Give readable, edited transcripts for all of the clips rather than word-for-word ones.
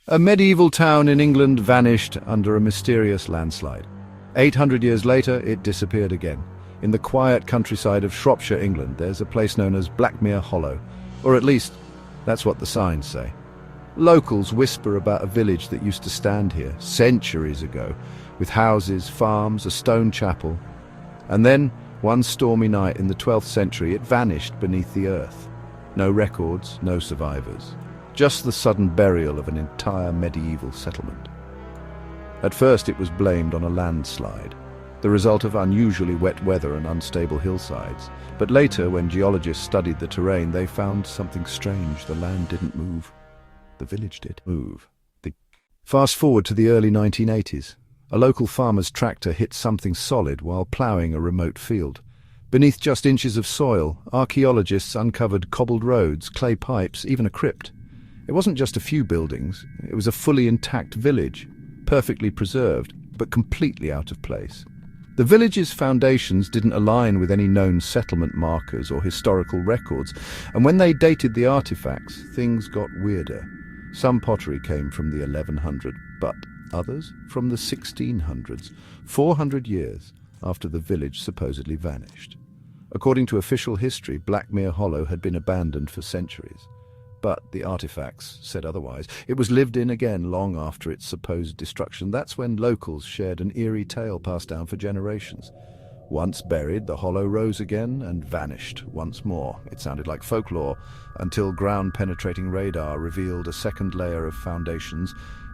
A medieval town in England vanished under a mysterious landslide. 800 years later, it disappeared again. In the quiet countryside of Shropshire, England, there's a place known as Blackmere Hollow, or at least, that's what the signs say. Locals whisper about a village that used to stand here centuries ago, with houses, farms, a stone chapel. And then, one stormy night in the 12th century, it vanished beneath the earth. No records, no survivors. Just the sudden burial of an entire medieval settlement. At first it was blamed on a landslide, the result of unusually wet weather and unstable hillsides. But later, when geologists studied the terrain, they found something strange. The land didn't move. The village did move. Fast forward to the early 1980s. A local farmer's tractor hit something solid while ploughing a remote field. Beneath just inches of soil, archaeologists uncovered cobbled roads, clay pipes, even a crypt. It wasn't just a few buildings, it was a fully intact village, perfectly preserved, but completely out of place. The village's foundations didn't align with any known settlement markers or historical records, and when they dated the artifacts, things got weirder. Some pottery came from the 1100s, but others from the 1600s, 400 years after the village supposedly vanished. According to official history, Blackmere Hollow had been abandoned for centuries. But the artifacts said otherwise. It was lived in again long after its supposed destruction. That's when locals shared an eerie tale passed down for generations. Once buried, the hollow rose again and vanished once more. It sounded like folklore, until ground-penetrating radar revealed a second layer of foundations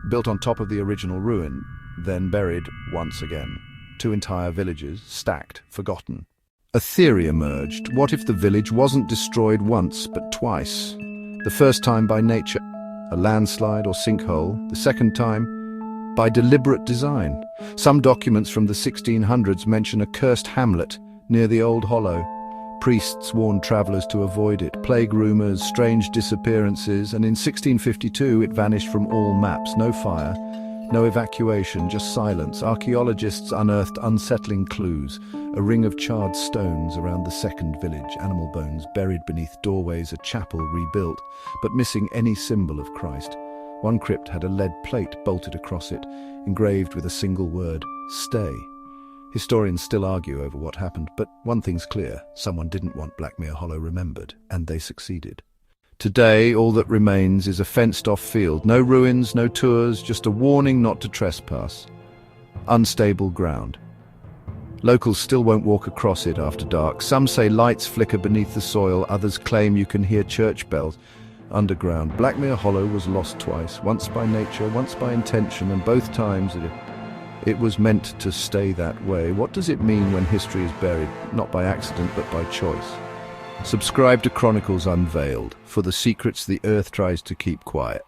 built on top of the original ruin, then buried once again. Two entire villages, stacked, forgotten. A theory emerged. What if the village wasn't destroyed once, but twice? The first time by nature, a landslide or sinkhole. The second time, by deliberate design. Some documents from the 1600s mention a cursed hamlet near the old hollow. Priests warned travelers to avoid it. Plague rumors, strange disappearances, and in 1652 it vanished from all maps. No fire, no evacuation, just silence. Archaeologists unearthed unsettling clues. A ring of charred stones around the second village, animal bones buried beneath doorways, a chapel rebuilt, but missing any symbol of Christ. One crypt had a lead plate bolted across it, engraved with a single word, "Stay." Historians still argue over what happened, but one thing's clear: someone didn't want Blackmere Hollow remembered, and they succeeded. Today, all that remains is a fenced-off field. No ruins, no tours, just a warning not to trespass. Unstable ground. Locals still won't walk across it after dark. Some say lights flicker beneath the soil, others claim you can hear church bells. Underground, Blackmere Hollow was lost twice, once by nature, once by intention, and both times it was meant to stay that way. What does it mean when history is buried, not by accident but by choice? Subscribe to Chronicles Unveiled for the secrets the earth tries to keep quiet.